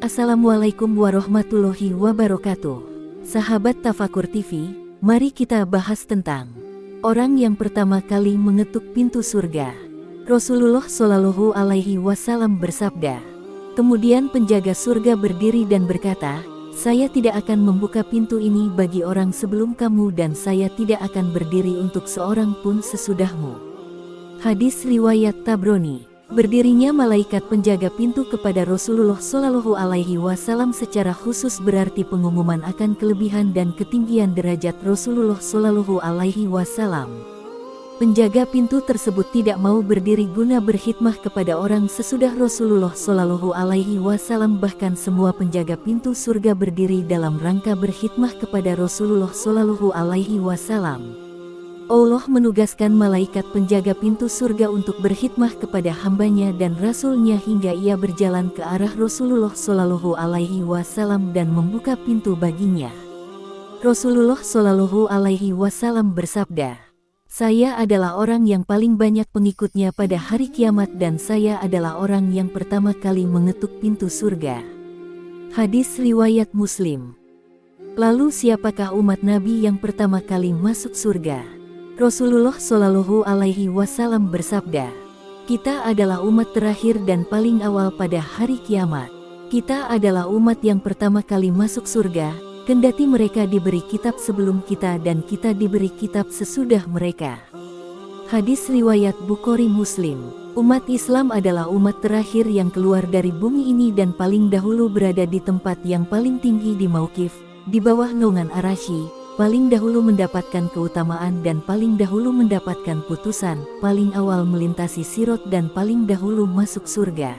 Assalamualaikum warahmatullahi wabarakatuh. Sahabat Tafakur TV, mari kita bahas tentang orang yang pertama kali mengetuk pintu surga. Rasulullah Shallallahu Alaihi Wasallam bersabda, kemudian penjaga surga berdiri dan berkata, saya tidak akan membuka pintu ini bagi orang sebelum kamu dan saya tidak akan berdiri untuk seorang pun sesudahmu. Hadis riwayat Tabrani. Berdirinya malaikat penjaga pintu kepada Rasulullah Shallallahu Alaihi Wasallam secara khusus berarti pengumuman akan kelebihan dan ketinggian derajat Rasulullah Shallallahu Alaihi Wasallam. Penjaga pintu tersebut tidak mau berdiri guna berkhidmah kepada orang sesudah Rasulullah Shallallahu Alaihi Wasallam, bahkan semua penjaga pintu surga berdiri dalam rangka berkhidmah kepada Rasulullah Shallallahu Alaihi Wasallam. Allah menugaskan malaikat penjaga pintu surga untuk berkhidmah kepada hambanya dan rasulnya hingga ia berjalan ke arah Rasulullah Shallallahu Alaihi Wasallam dan membuka pintu baginya. Rasulullah Shallallahu Alaihi Wasallam bersabda, saya adalah orang yang paling banyak pengikutnya pada hari kiamat dan saya adalah orang yang pertama kali mengetuk pintu surga. Hadis riwayat Muslim. Lalu siapakah umat Nabi yang pertama kali masuk surga? Rasulullah Shallallahu Alaihi Wasallam bersabda, kita adalah umat terakhir dan paling awal pada hari kiamat. Kita adalah umat yang pertama kali masuk surga, kendati mereka diberi kitab sebelum kita dan kita diberi kitab sesudah mereka. Hadis riwayat Bukhari Muslim. Umat Islam adalah umat terakhir yang keluar dari bumi ini dan paling dahulu berada di tempat yang paling tinggi di Mauqif, di bawah naungan Arasy, paling dahulu mendapatkan keutamaan dan paling dahulu mendapatkan putusan, paling awal melintasi Sirat dan paling dahulu masuk surga.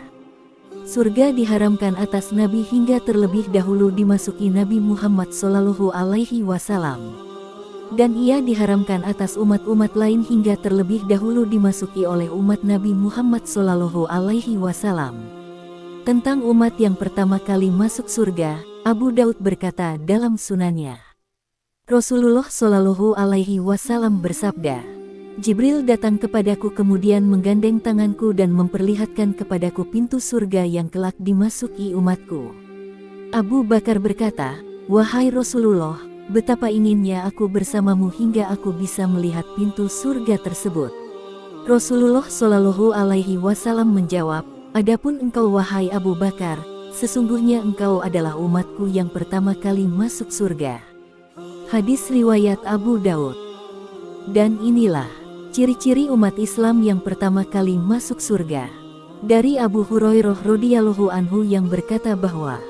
Surga diharamkan atas Nabi hingga terlebih dahulu dimasuki Nabi Muhammad Shallallahu Alaihi Wasallam. Dan ia diharamkan atas umat-umat lain hingga terlebih dahulu dimasuki oleh umat Nabi Muhammad Shallallahu Alaihi Wasallam. Tentang umat yang pertama kali masuk surga, Abu Daud berkata dalam sunannya, Rasulullah Shallallahu Alaihi Wasallam bersabda, Jibril datang kepadaku kemudian menggandeng tanganku dan memperlihatkan kepadaku pintu surga yang kelak dimasuki umatku. Abu Bakar berkata, wahai Rasulullah, betapa inginnya aku bersamamu hingga aku bisa melihat pintu surga tersebut. Rasulullah Shallallahu Alaihi Wasallam menjawab, adapun engkau wahai Abu Bakar, sesungguhnya engkau adalah umatku yang pertama kali masuk surga. Hadis riwayat Abu Daud. Dan inilah ciri-ciri umat Islam yang pertama kali masuk surga. Dari Abu Hurairah radhiyallahu anhu yang berkata bahwa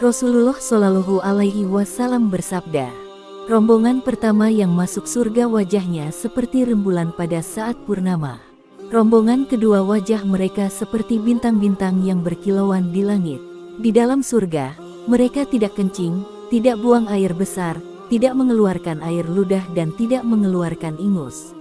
Rasulullah Shallallahu Alaihi Wasallam bersabda, rombongan pertama yang masuk surga wajahnya seperti rembulan pada saat purnama. Rombongan kedua wajah mereka seperti bintang-bintang yang berkilauan di langit. Di dalam surga, mereka tidak kencing, tidak buang air besar, tidak mengeluarkan air ludah dan tidak mengeluarkan ingus.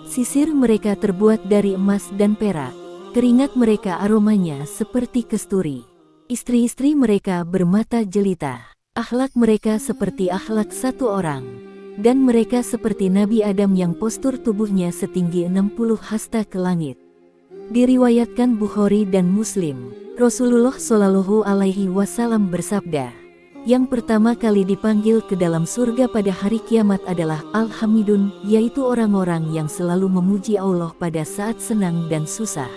Sisir mereka terbuat dari emas dan perak. Keringat mereka aromanya seperti kesturi. Istri-istri mereka bermata jelita. Akhlak mereka seperti akhlak satu orang. Dan mereka seperti Nabi Adam yang postur tubuhnya setinggi 60 hasta ke langit. Diriwayatkan Bukhari dan Muslim. Rasulullah Shallallahu Alaihi Wasallam bersabda, yang pertama kali dipanggil ke dalam surga pada hari kiamat adalah Al-Hamidun, yaitu orang-orang yang selalu memuji Allah pada saat senang dan susah.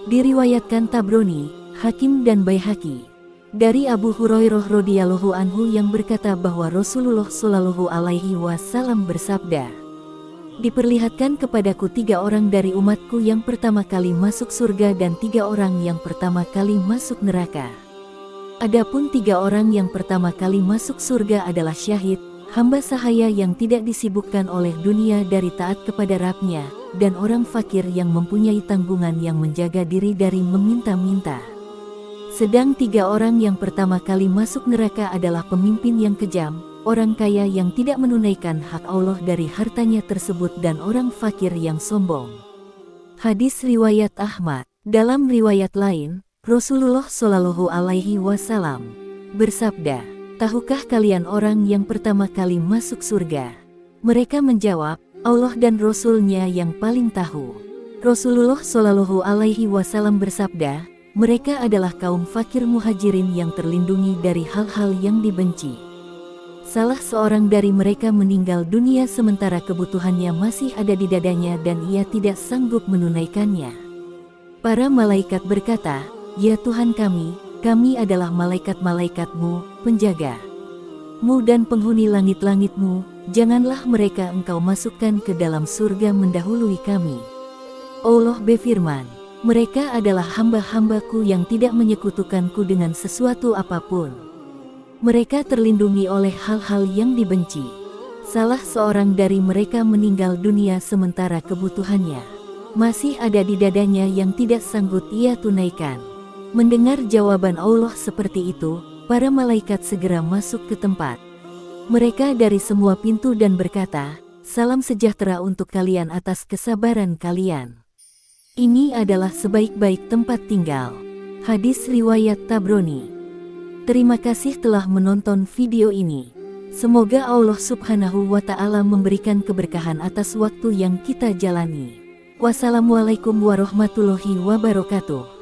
Diriwayatkan Tabrani, Hakim dan Baihaqi. Dari Abu Hurairah radhiyallahu anhu yang berkata bahwa Rasulullah Shallallahu Alaihi Wasallam bersabda, diperlihatkan kepadaku 3 orang dari umatku yang pertama kali masuk surga dan 3 orang yang pertama kali masuk neraka. Adapun 3 orang yang pertama kali masuk surga adalah syahid, hamba sahaya yang tidak disibukkan oleh dunia dari taat kepada Rabb-Nya, dan orang fakir yang mempunyai tanggungan yang menjaga diri dari meminta-minta. Sedang 3 orang yang pertama kali masuk neraka adalah pemimpin yang kejam, orang kaya yang tidak menunaikan hak Allah dari hartanya tersebut dan orang fakir yang sombong. Hadis riwayat Ahmad. Dalam riwayat lain, Rasulullah Shallallahu Alaihi Wasallam bersabda, tahukah kalian orang yang pertama kali masuk surga? Mereka menjawab, Allah dan Rasul-Nya yang paling tahu. Rasulullah Shallallahu Alaihi Wasallam bersabda, Mereka adalah kaum fakir muhajirin yang terlindungi dari hal-hal yang dibenci. Salah seorang dari mereka meninggal dunia sementara kebutuhannya masih ada di dadanya dan ia tidak sanggup menunaikannya. Para malaikat berkata, "Ya Tuhan kami adalah malaikat-malaikat-Mu, penjaga-Mu dan penghuni langit-langit-Mu, janganlah mereka Engkau masukkan ke dalam surga mendahului kami." Allah berfirman, "Mereka adalah hamba-hambaku yang tidak menyekutukanku dengan sesuatu apapun. Mereka terlindungi oleh hal-hal yang dibenci. Salah seorang dari mereka meninggal dunia sementara kebutuhannya masih ada di dadanya yang tidak sanggup ia tunaikan." Mendengar jawaban Allah seperti itu, para malaikat segera masuk ke tempat mereka dari semua pintu dan berkata, "Salam sejahtera untuk kalian atas kesabaran kalian. Ini adalah sebaik-baik tempat tinggal." Hadis riwayat Tabrani. Terima kasih telah menonton video ini. Semoga Allah Subhanahu wa Ta'ala memberikan keberkahan atas waktu yang kita jalani. Wassalamualaikum warahmatullahi wabarakatuh.